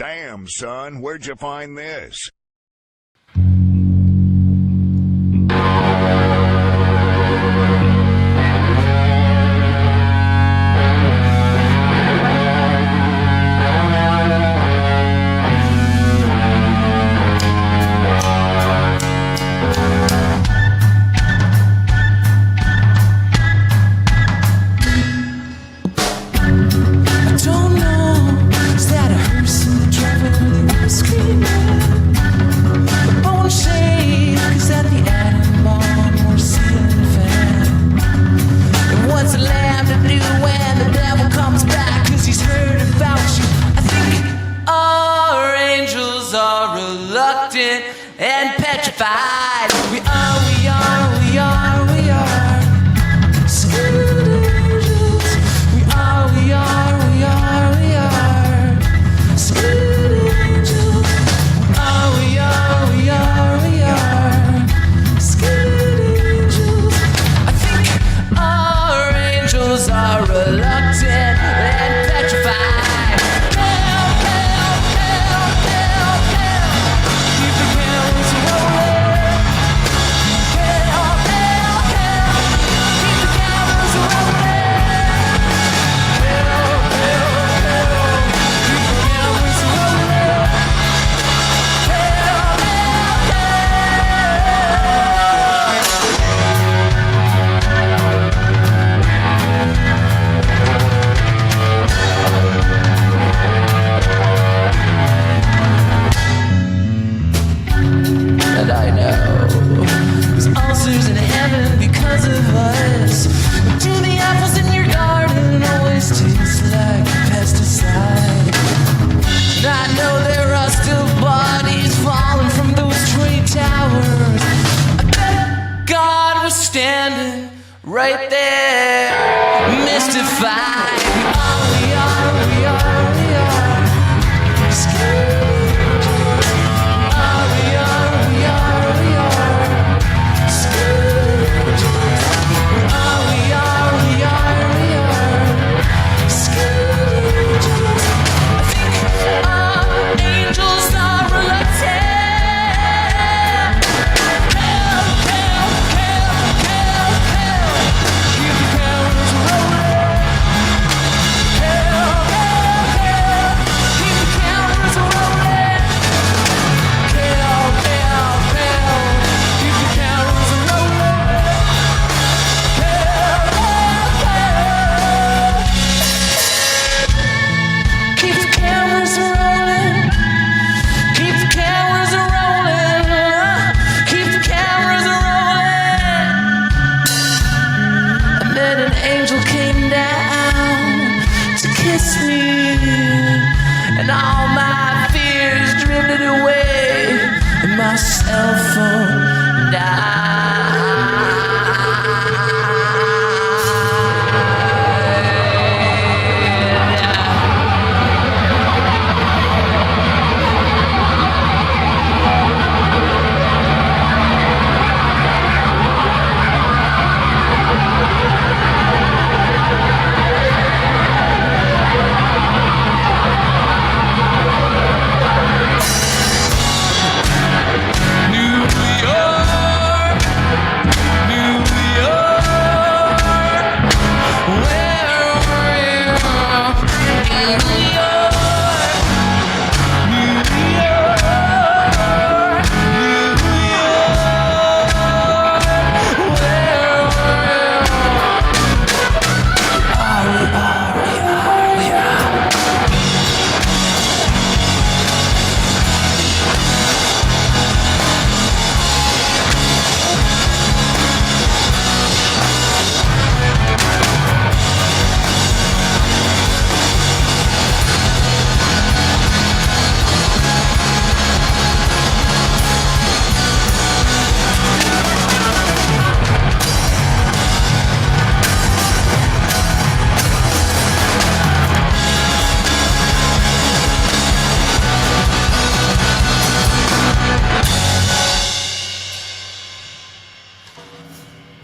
Damn, son, where'd you find this? And petrified. We are scared angels. We are scared angels. We are scared angels. I think our angels are reluctant and petrified. And I know there's ulcers in heaven because of us. But do the apples in your garden always taste like pesticide? And I know there are still bodies falling from those trade towers. I bet God was standing right there, mystified. We are scared. And all my fears drifted away, and my cell phone died.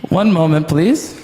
One moment, please.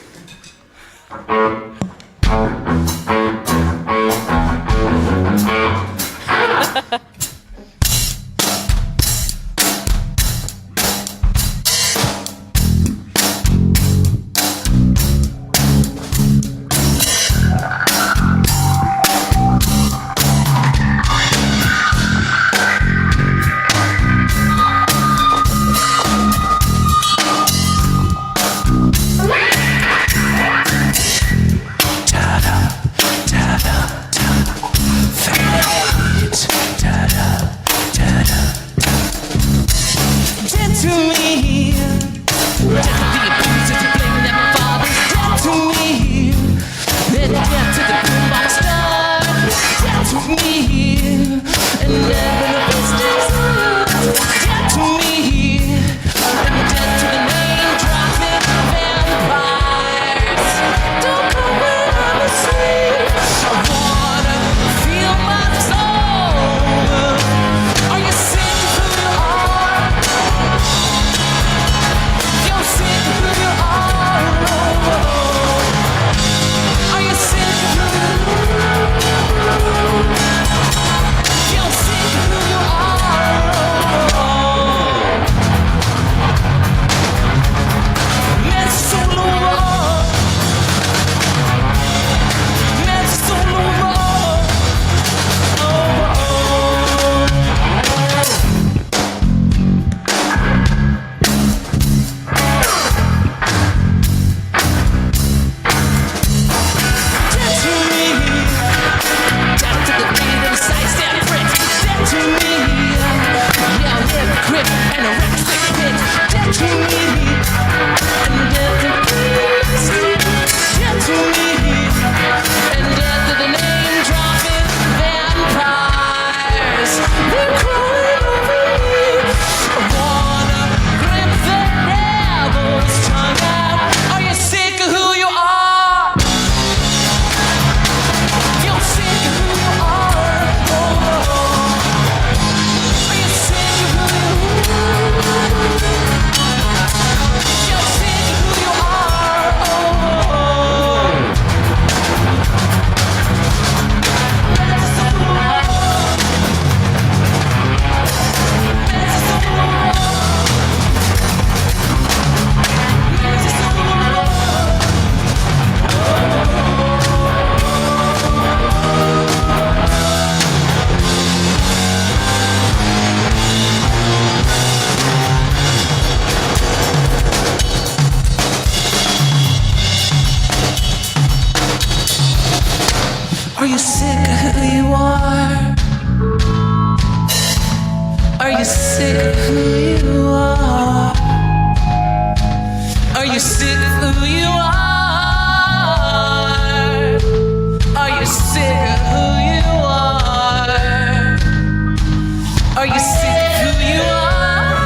you sick of who you are? Are you sick of who you are? Are you sick of who you are? Are you sick of who you are? Are you sick of who you are?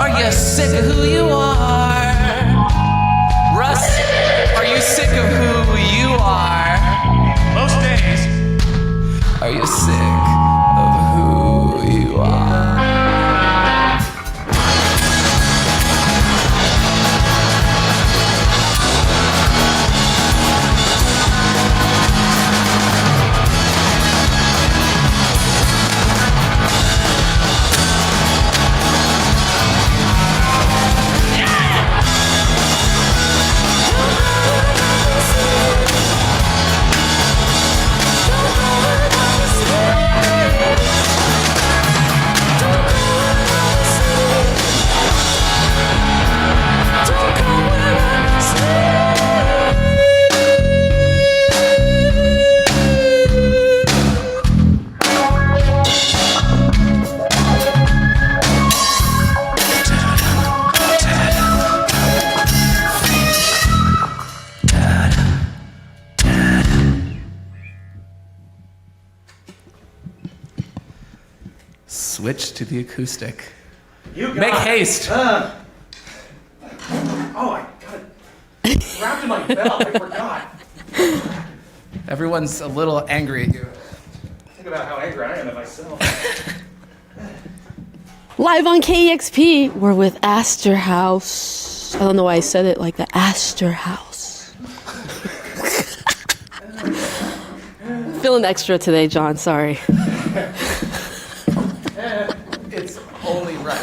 Are you sick of who you are? Russ, are you sick of who you are? Most days. Are you sick of who you are? Switch to the acoustic. You got Make haste. Oh, I got it. Wrapped in my belt. I forgot. Everyone's a little angry at you. Think about how angry I am at myself. Live on KEXP, we're with Asterhouse. I don't know why I said it like that. Asterhouse. Feeling extra today, John. Sorry. It's only right.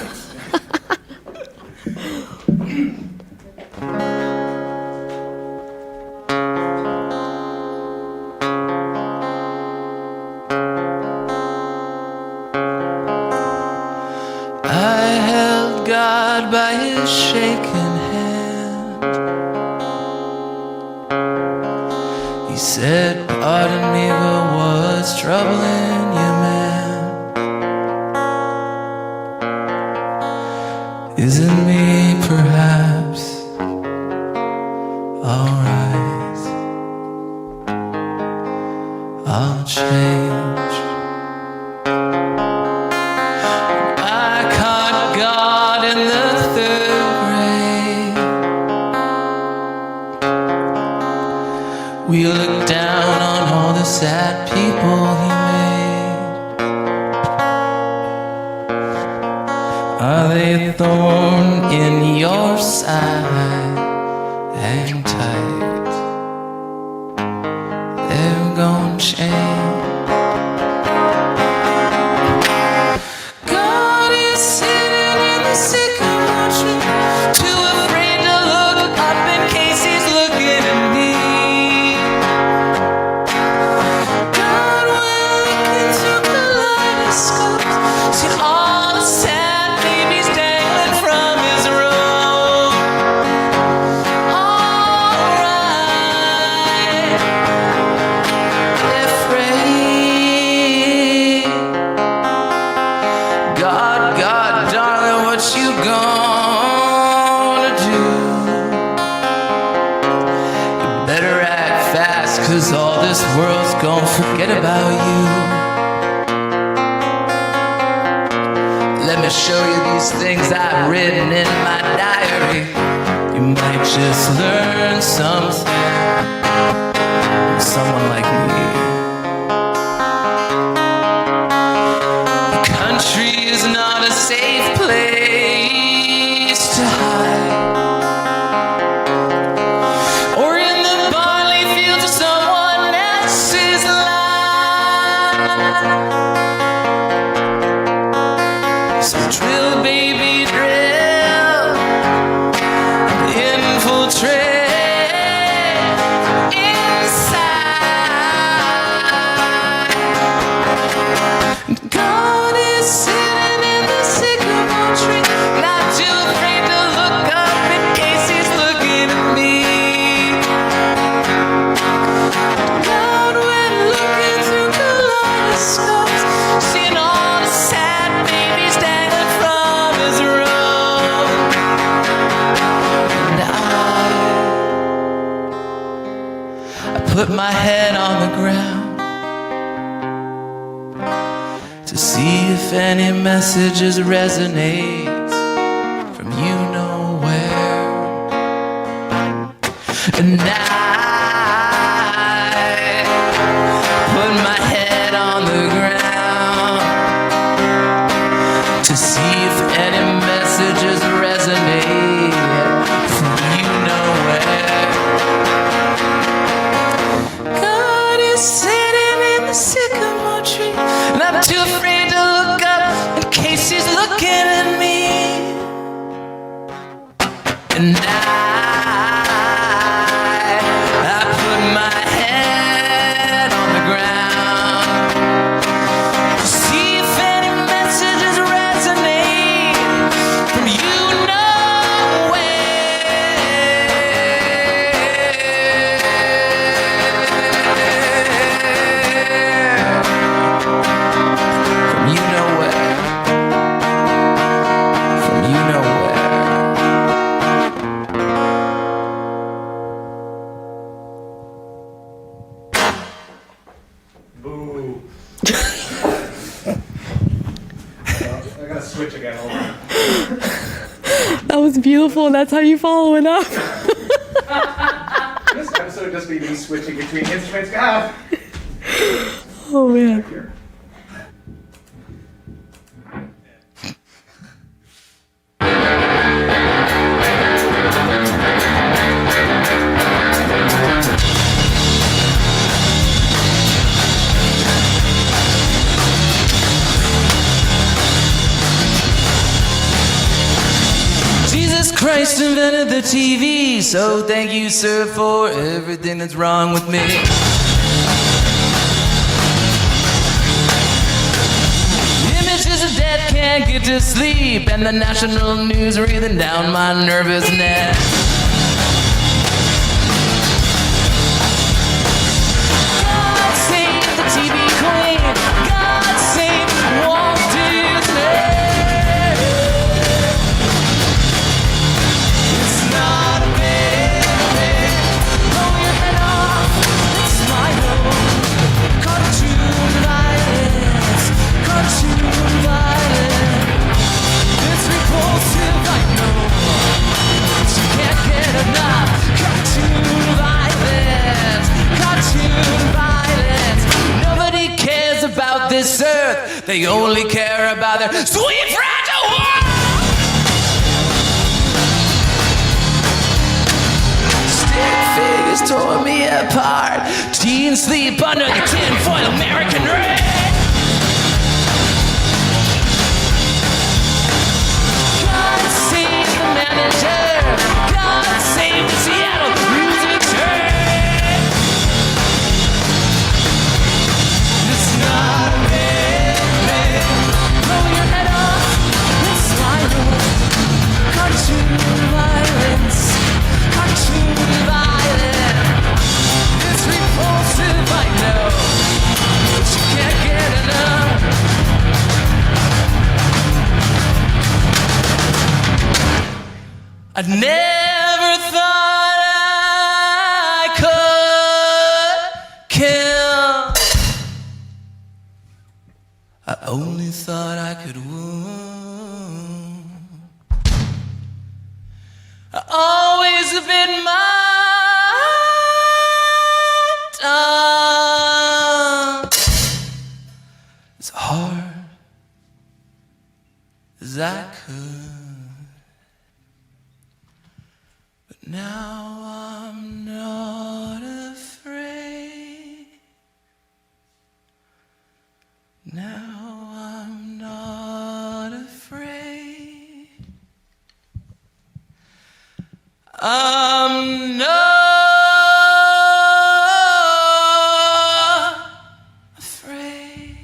I held God by his shaking hand. He said, pardon me, but what's troubling you, man? Isn't me perhaps alright? I'll change. I caught God in the third grade. We looked down on all the sad people he made. Are they a thorn in your side? Hang tight, they're gonna change. God is sitting in the sycamore tree, too afraid to look up in case he's looking at me. God will look into kaleidoscopes, see all the sad babies dangling from his robe. Alright, afraid. God, darling, what you gonna do? You better act fast, 'cause all this world's gonna forget about you. Let me show you these things I've written in my diary. You might just learn something from someone like me. The country is not a safe place to hide, or in the barley fields of someone else's life. So drill, baby, drill, infiltrate inside. put my head on the ground to see if any messages resonate from you know where. And I put my head on the ground to see if any messages resonate from you know where. God is sitting in the sycamore tree, and I'm too afraid to look up in case he's looking at me. And I put my head on the ground to see if any messages resonate from you know where. From you know where. From you know where. Boo. I gotta switch again. Hold on. That was beautiful. That's how you follow it up. This episode would just be me switching between instruments. God. Oh man. Here. Jesus Christ invented the TV, so thank you, sir, for everything that's wrong with me. Images of death, can't get to sleep, and the national news breathing down my nervous neck. God save the TV queen, God save Walt Disney. It's not a big thing. Blow your head off. It's my own cartoon violence. Cartoon violence. It's repulsive, I know, but you can't get enough. Cartoon violence. Cartoon violence. Nobody cares about this earth. They only care about their sweet fragile world. Stick figures tore me apart. Teens sleep under the tinfoil American rain. God save the manager. God save the Seattle music chain. It's not a big thing. Blow your head off and smile. Cartoon violence. Cartoon violence. It's repulsive, I know, but you can't get enough. I never thought I could kill. I only thought I could wound. I always have been my tongue as hard as I could, but now I'm not afraid. Now I'm not afraid. I'm not afraid.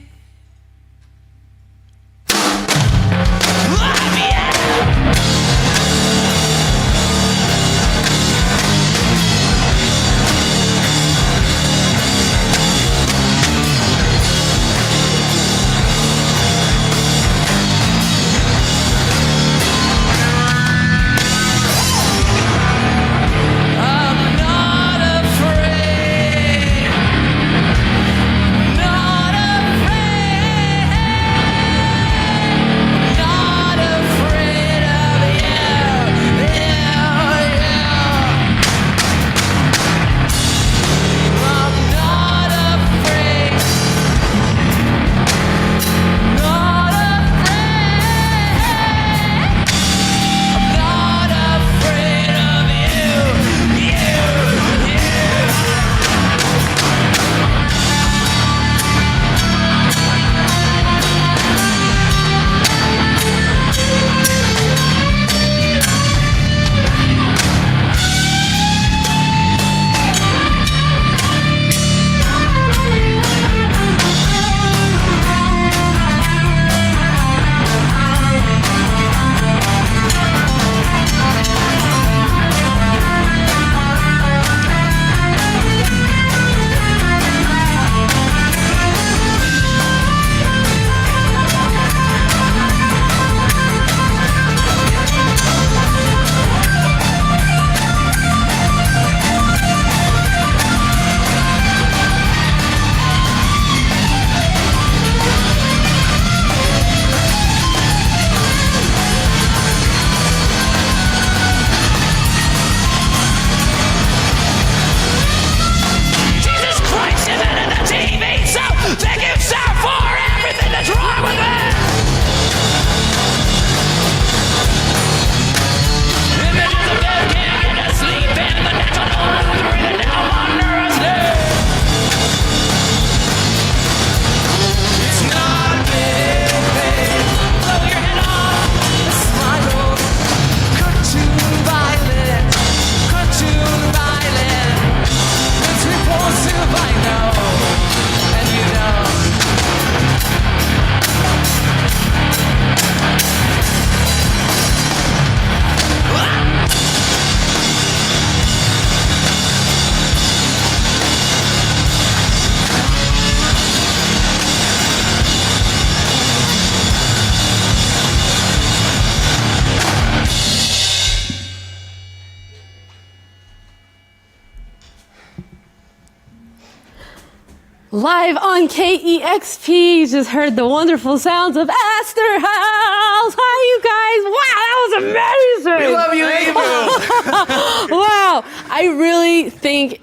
Live on KEXP, you just heard the wonderful sounds of Asterhouse. Hi, you guys. Wow, that was amazing. We love you, Evil. Wow. I really think,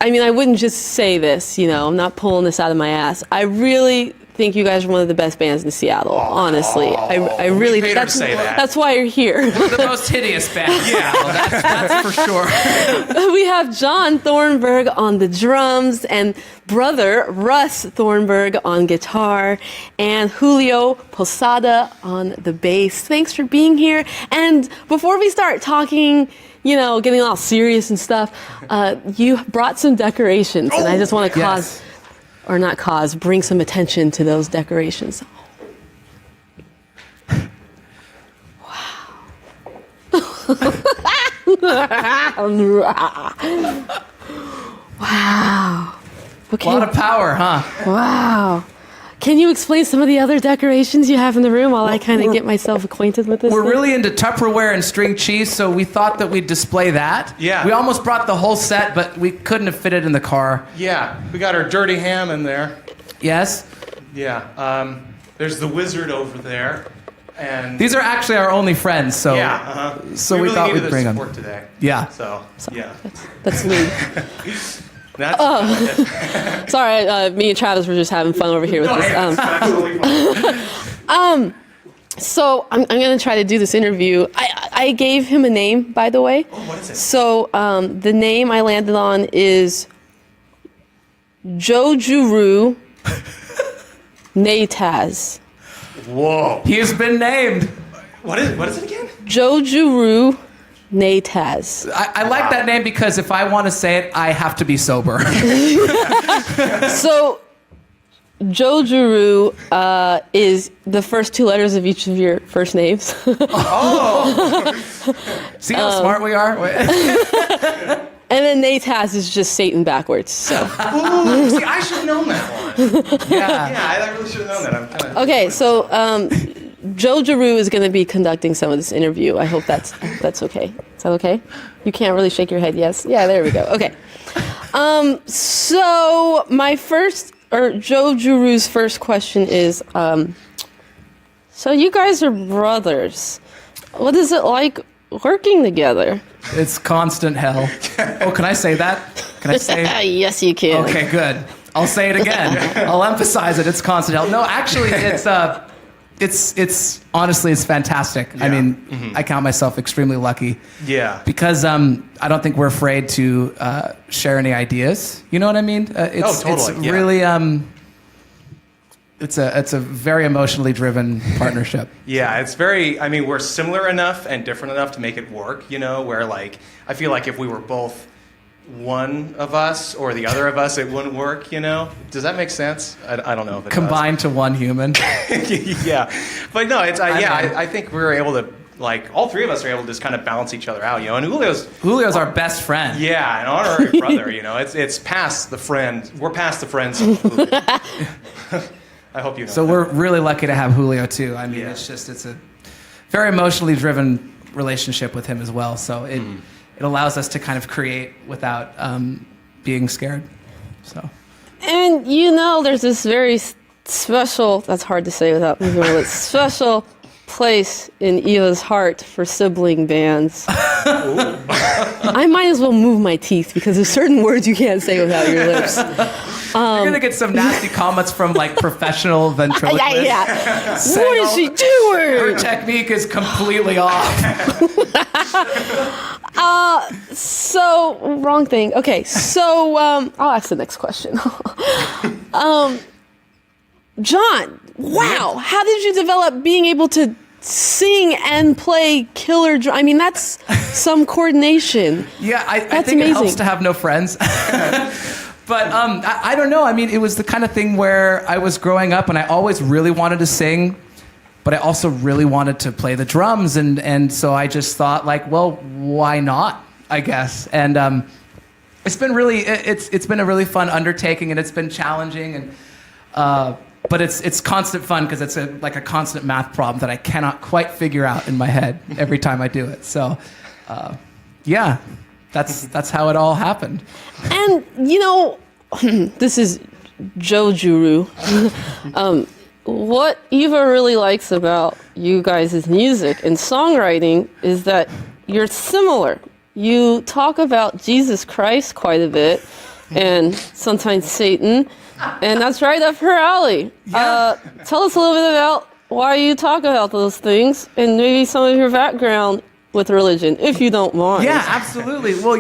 I mean, I wouldn't just say this, you know, I'm not pulling this out of my ass. I really think you guys are one of the best bands in Seattle, honestly. I really paid her to say that. That's why you're here. The most hideous band. Yeah, well, that's for sure. We have John Thornburg on the drums and brother Russ Thornburg on guitar and Julio Posada on the bass. Thanks for being here. And before we start talking, you know, getting all serious and stuff, you brought some decorations, and I just want to bring some attention to those decorations. Wow. Okay. A lot of power, huh? Wow. Can you explain some of the other decorations you have in the room while I kind of get myself acquainted with this? We're thing? really into Tupperware and string cheese, so we thought that we'd display that. Yeah. We almost brought the whole set, but we couldn't have fit it in the car. Yeah, we got our dirty ham in there. Yes? Yeah. There's the wizard over there, and These are actually our only friends, so so we really thought needed we'd bring the them. support today. Yeah. So yeah, That's me. that's Sorry, me and Travis were just having fun over here with this. absolutely fine. So I'm going to try to do this interview. I gave him a name, by the way. Oh, what is it? So the name I landed on is Jojuru Nataz. Whoa! He has been named. What is it again? Jojuru Nataz. I like that name because if I want to say it, I have to be sober. So Jojuru is the first two letters of each of your first names. See how smart we are? And then Nataz is just Satan backwards. So Ooh, see, I should have known that one. Yeah. Yeah, I really should have known that. I'm kind of okay, so Jojuru is going to be conducting some of this interview. I hope that's okay. Is that okay? You can't really shake your head. Yes. Yeah. There we go. Okay. So Jojuru's first question is, so you guys are brothers. What is it like working together? It's constant hell. Oh, can I say that? Can I say it? Yes, you can. Okay, good. I'll say it again. I'll emphasize it. It's constant hell. No, actually, it's honestly, it's fantastic. I mean, I count myself extremely lucky. Yeah. Because I don't think we're afraid to share any ideas. You know what I mean? It's totally. really it's a very emotionally driven partnership. Yeah, it's very, I mean, we're similar enough and different enough to make it work, you know, where like, I feel like if we were both one of us or the other of us, it wouldn't work, you know? Does that make sense? I don't know if it Combined to one human. does. Yeah. But no, I think we were able to, like, all three of us are able to just kind of balance each other out, you know? And Julio's our best friend. yeah, an honorary brother, you know? It's past the friend. We're past the friends. I hope you know So that. we're really lucky to have Julio too. I mean, Yeah. it's a very emotionally driven relationship with him as well. So it allows us to kind of create without being scared. So And you know, there's this very special, that's hard to say without moving my lips, special place in Eva's heart for sibling bands. I might as well move my teeth because there's certain words you can't say without your lips. you're gonna get some nasty comments from like professional ventriloquists. Yeah. saying, What is she doing? Her technique is completely off. So, wrong thing. Okay, so I'll ask the next question. John, wow, how did you develop being able to sing and play killer drum? I mean, that's some coordination. Yeah, I That's think amazing. it helps to have no friends. But I don't know. I mean, it was the kind of thing where I was growing up and I always really wanted to sing, but I also really wanted to play the drums. And so I just thought, like, well, why not, I guess. And it's been really, it's been a really fun undertaking, and it's been challenging. And but it's constant fun because it's like a constant math problem that I cannot quite figure out in my head every time I do it. So, yeah, that's how it all happened. And, you know, this is Joe Juru. What Eva really likes about you guys' music and songwriting is that you're similar. You talk about Jesus Christ quite a bit, and sometimes Satan, and that's right up her alley. Yeah. Tell us a little bit about why you talk about those things, and maybe some of your background with religion, if you don't mind. Yeah, absolutely. Well,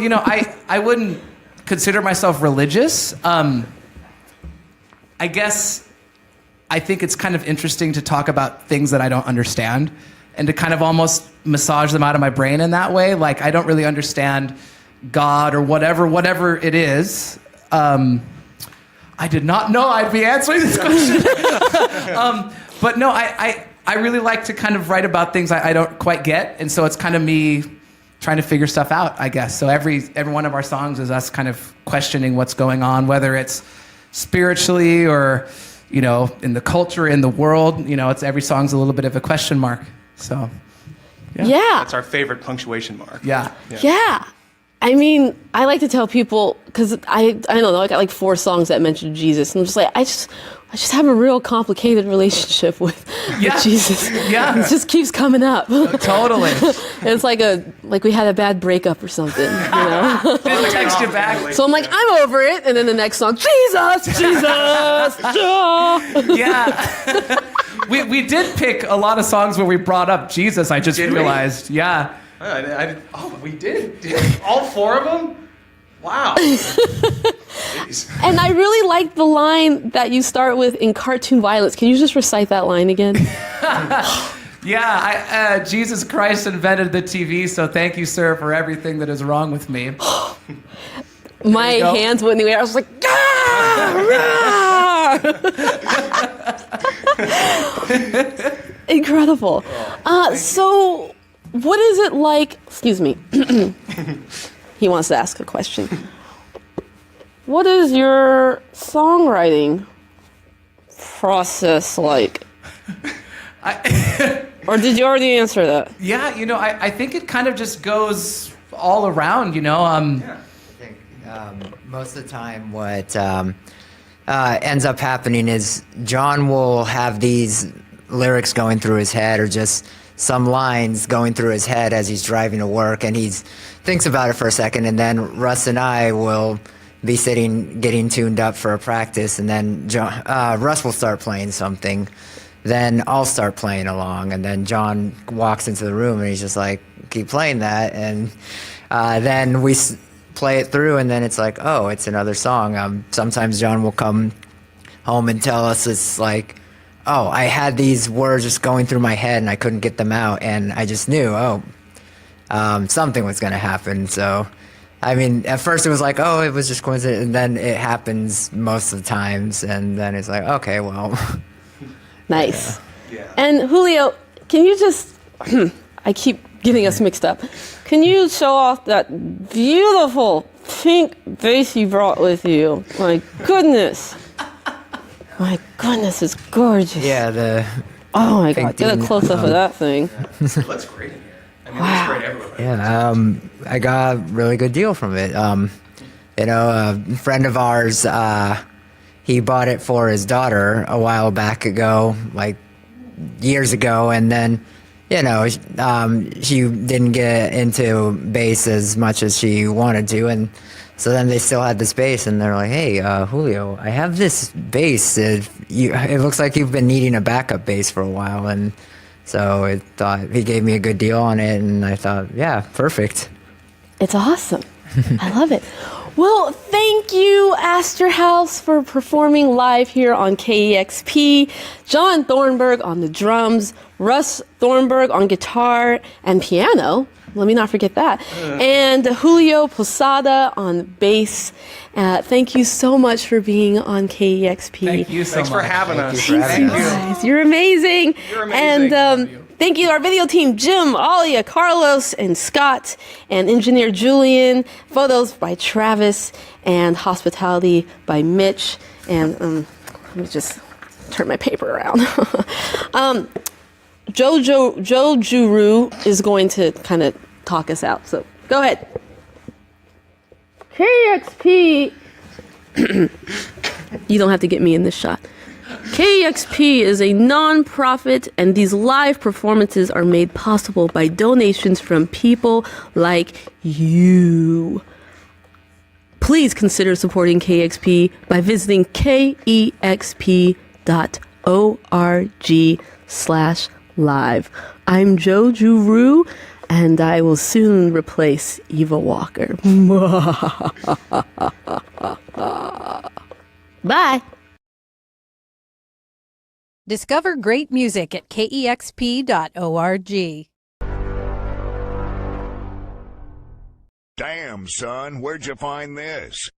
I wouldn't consider myself religious. I guess I think it's kind of interesting to talk about things that I don't understand and to kind of almost massage them out of my brain in that way. Like, I don't really understand God or whatever it is. I did not know I'd be answering this question. But no, I really like to kind of write about things I don't quite get. And so it's kind of me trying to figure stuff out, I guess. So every one of our songs is us kind of questioning what's going on, whether it's spiritually or, in the culture, in the world. It's every song's a little bit of a question mark. So, Yeah. That's our favorite punctuation mark. yeah. Yeah. I mean, I like to tell people, because I don't know, I got like 4 songs that mention Jesus, and I'm just like, I just have a real complicated relationship with Jesus. Yeah. It just keeps coming up. Totally. It's like we had a bad breakup or something, Didn't text you back. So I'm like, I'm over it, and then the next song, Jesus. Yeah. we did pick a lot of songs where we brought up Jesus, I just realized. Yeah. We did? All 4 of them? Wow. Jeez. And I really like the line that you start with in Cartoon Violence. Can you just recite that line again? Yeah, Jesus Christ invented the TV, so thank you, sir, for everything that is wrong with me. My hands went in the air. I was like, incredible. So what is it like, excuse me, he wants to ask a question. What is your songwriting process like? Or did you already answer that? Yeah, I think it kind of just goes all around, I think most of the time what ends up happening is John will have these lyrics going through his head, or just some lines going through his head as he's driving to work, and he thinks about it for a second, and then Russ and I will be sitting getting tuned up for a practice, and then Russ will start playing something, then I'll start playing along, and then John walks into the room and he's just like, keep playing that, and then we play it through, and then it's like, oh, it's another song. Sometimes John will come home and tell us it's like, oh, I had these words just going through my head and I couldn't get them out, and I just knew, something was going to happen. So, I mean, at first it was like, oh, it was just coincidence, and then it happens most of the times, and then it's like, okay, well. Nice. Yeah. And Julio, can you just, I keep getting us mixed up. Can you show off that beautiful pink bass you brought with you? My goodness. My goodness, it's gorgeous. Yeah, Oh my God, get a Painting, close up of that thing. It looks great in here. I mean, it looks great everywhere. Yeah, I got a really good deal from it. A friend of ours, he bought it for his daughter a while back ago, like years ago, and then, she didn't get into bass as much as she wanted to, and so then they still had this bass, and they're like, hey, Julio, I have this bass. It looks like you've been needing a backup bass for a while, and so I thought he gave me a good deal on it, and I thought, yeah, perfect. It's awesome. I love it. Well, thank you, Asterhouse, for performing live here on KEXP. John Thornburg on the drums, Russ Thornburg on guitar and piano. Let me not forget that. And Julio Posada on bass. Thank you so much for being on KEXP. Thank you so Thanks much. for having us. Thank you. Guys, you're amazing. You're amazing. And thank you to our video team, Jim, Alia, Carlos, and Scott, and engineer Julian, photos by Travis, and hospitality by Mitch. And let me just turn my paper around. Joe Juru is going to kind of talk us out. So go ahead. KEXP You don't have to get me in this shot. KEXP is a non-profit, and these live performances are made possible by donations from people like you. Please consider supporting KEXP by visiting kexp.org/live. I'm Jo Juru, and I will soon replace Eva Walker. Bye. Discover great music at kexp.org. Damn, son, where'd you find this?